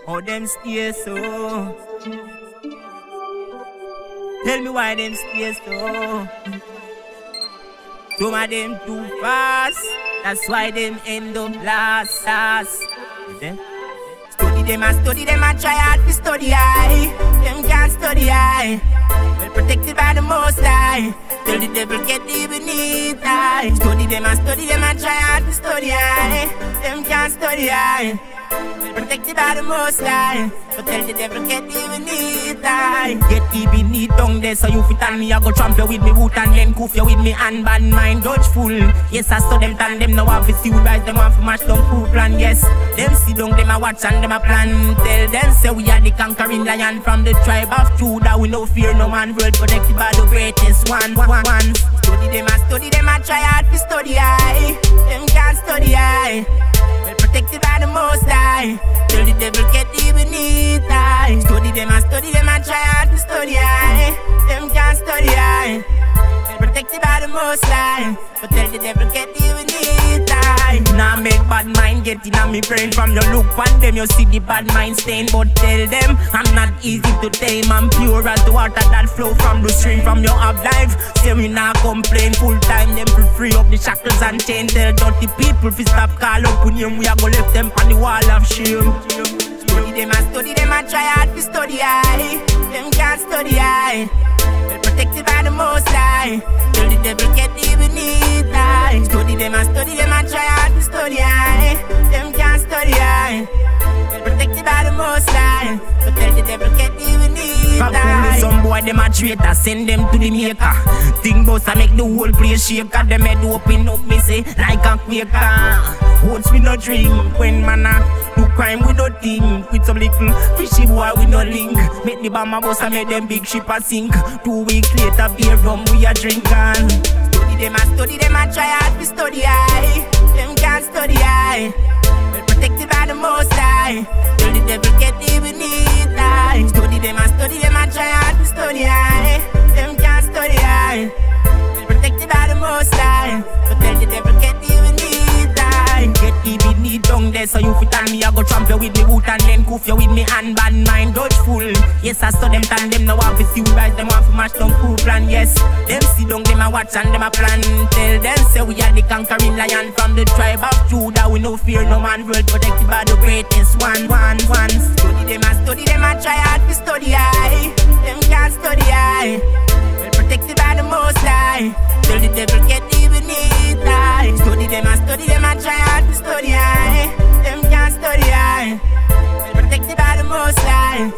How them stay so? Tell me why them stay so? Some of them too fast, that's why them end up last. Study them and try hard to study high. Them can't study high. Well protected by the Most High. Till the devil get even need high. Study them and try hard to study high. Them can't study high. Well protected by the Most High. So tell the devil get even need high. Get even need tongue there, so you fit on me. I go tramp you with me boot and then goof you with me and bad mind dodgeful. Yes, I saw them tan them now have to see guys them want to mash down food plan. Yes, them sit down them a watch and them a plan. Tell them say we are the conquering lion from the tribe of Judah. We no fear no man, world protected by the greatest one. Study them and try hard to study high. Them can't study high. Well protected by the Most High. Till the devil get even need high. Study them and try hard to study high. Them can't study high. Well protected by the Most High. But tell the devil get even need high. Now make bad mind get in on me brain. From your look on them you see the bad mind stain. But tell them I'm not easy to tame. I'm pure as the water that flow from the stream. From your up life, say we not complain. Full time them to free up the shackles and chains. Tell dirty people fi stop call up with him. We are gonna left them on the wall of shame. Study them and try hard to study high. Them can't study high. Well protected by the Most High. Till the devil get even need high. Study them and try hard to study high. Them can't study high. Well protected by the Most High. So tell the devil get even need high. Some boy them a traitor, send them to the maker. Think boss I make the whole place shake. Them head open up me say like a quaker. Oats we no drink when man do crime we no think. With some little fishy boy we no link. Make the bomber boss and make them big ship a sink. 2 weeks later beer rum we a drink and study them and try hard to study high. Them can't study high. Well protected by the Most High. Till the devil get even need high. Study them and try hard to study high. Them can't study high. Well protected by the Most High. So tell the devil get even need high. Get even need down there, so you fit on me. I go tramp you with me boot and then goof you with me and bad mind dodgeful. Yes, I saw them tan them now have to see guys them want to mash down food plan. Yes, them sit down them a watch and them a plan. Tell them say we are the conquering lion from the tribe of Judah. We no fear no man, world protected by the greatest one. Study them and try hard to study high. Them can't study high. Well protected by the Most High. Till the devil get even need high. Study them and try hard to study high. Them can't study high. Well protected by the Most High.